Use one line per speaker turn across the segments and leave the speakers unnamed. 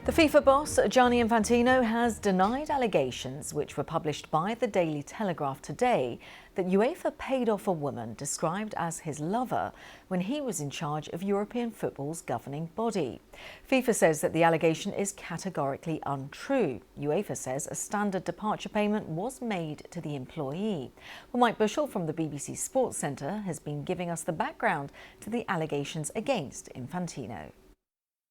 The FIFA boss, Gianni Infantino, has denied allegations which were published by the Daily Telegraph today that Uefa paid off a woman described as his lover when he was in charge of European football's governing body. FIFA says that the allegation is categorically untrue. Uefa says a standard departure payment was made to the employee. Well, Mike Bushell from the BBC Sports Centre has been giving us the background to the allegations against Infantino.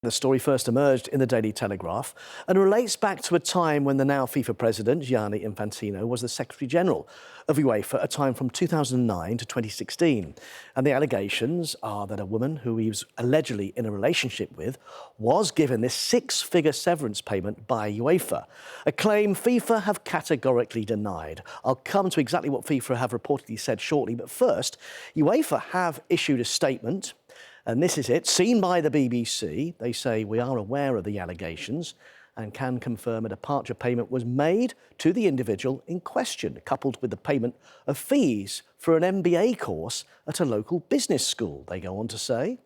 The story first emerged in the Daily Telegraph and relates back to a time when the now FIFA president, Gianni Infantino, was the Secretary-General of Uefa at a time from 2009 to 2016. And the allegations are that a woman who he was allegedly in a relationship with was given this six-figure severance payment by Uefa, a claim FIFA have categorically denied. I'll come to exactly what FIFA have reportedly said shortly, but first, Uefa have issued a statement. And this is it, seen by the BBC. They say, we are aware of the allegations and can confirm a departure payment was made to the individual in question, coupled with the payment of fees for an MBA course at a local business school, they go on to say.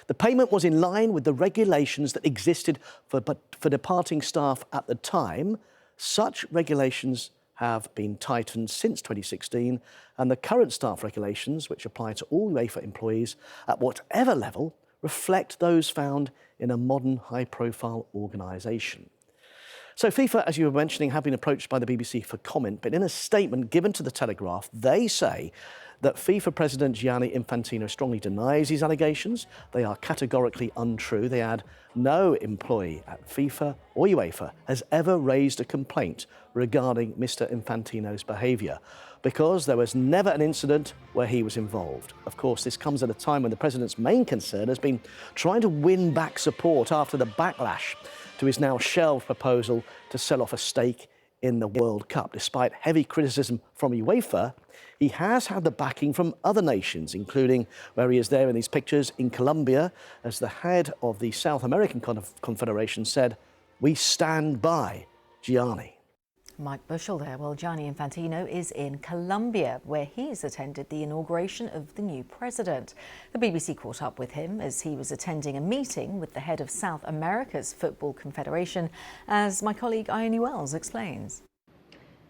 The payment was in line with the regulations that existed for departing staff at the time. Such regulations have been tightened since 2016, and the current staff regulations, which apply to all UEFA employees at whatever level, reflect those found in a modern high-profile organisation. So FIFA, as you were mentioning, have been approached by the BBC for comment, but in a statement given to the Telegraph, they say that FIFA President Gianni Infantino strongly denies these allegations. They are categorically untrue. They add, no employee at FIFA or UEFA has ever raised a complaint regarding Mr. Infantino's behaviour, because there was never an incident where he was involved. Of course, this comes at a time when the president's main concern has been trying to win back support after the backlash to his now shelved proposal to sell off a stake in the World Cup. Despite heavy criticism from UEFA, he has had the backing from other nations, including where he is there in these pictures in Colombia, as the head of the South American Confederation said, "We stand by Gianni."
Mike Bushell there. Well, Gianni Infantino is in Colombia, where he's attended the inauguration of the new president. The BBC caught up with him as he was attending a meeting with the head of South America's Football Confederation, as my colleague Ione Wells explains.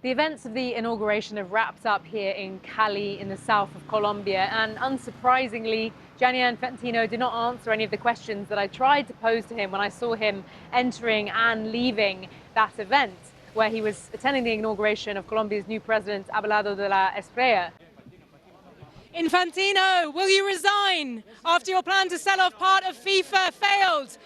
The events of the inauguration have wrapped up here in Cali in the south of Colombia, and unsurprisingly, Gianni Infantino did not answer any of the questions that I tried to pose to him when I saw him entering and leaving that event, where he was attending the inauguration of Colombia's new president, Abelardo de la Espriella.
Infantino, will you resign after your plan to sell off part of FIFA failed?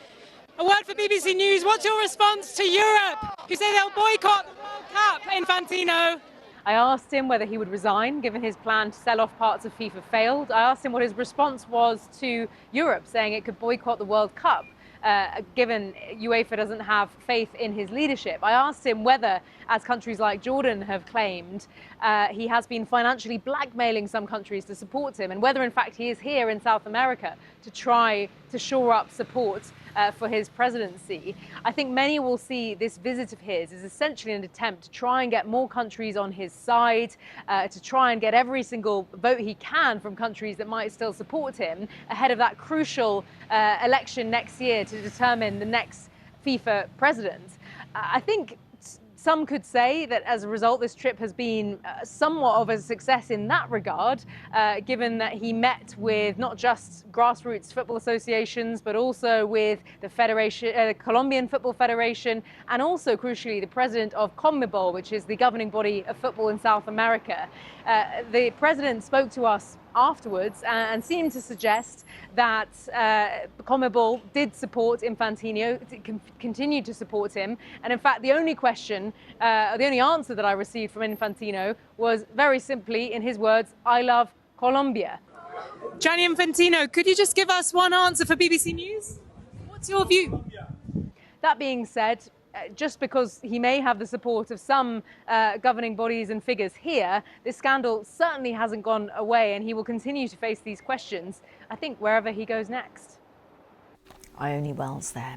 A word for BBC News, what's your response to Europe, who say they'll boycott the World Cup, Infantino?
I asked him whether he would resign, given his plan to sell off parts of FIFA failed. I asked him what his response was to Europe, saying it could boycott the World Cup, given UEFA doesn't have faith in his leadership. I asked him whether, as countries like Jordan have claimed, he has been financially blackmailing some countries to support him, and whether in fact he is here in South America to try to shore up support for his presidency. I think many will see this visit of his as essentially an attempt to try and get more countries on his side, to try and get every single vote he can from countries that might still support him ahead of that crucial election next year to determine the next FIFA president. I think some could say that as a result, this trip has been somewhat of a success in that regard, given that he met with not just grassroots football associations, but also with the Federation, Colombian Football Federation, and also, crucially, the president of CONMEBOL, which is the governing body of football in South America. The president spoke to us afterwards and seemed to suggest that CONMEBOL did support Infantino, continued to support him, and in fact the only question, the only answer that I received from Infantino was very simply, in his words, "I love Colombia."
Gianni Infantino, could you just give us one answer for BBC News? What's your view?
That being said, just because he may have the support of some governing bodies and figures here, this scandal certainly hasn't gone away, and he will continue to face these questions, I think, wherever he goes next.
Ione Wells there.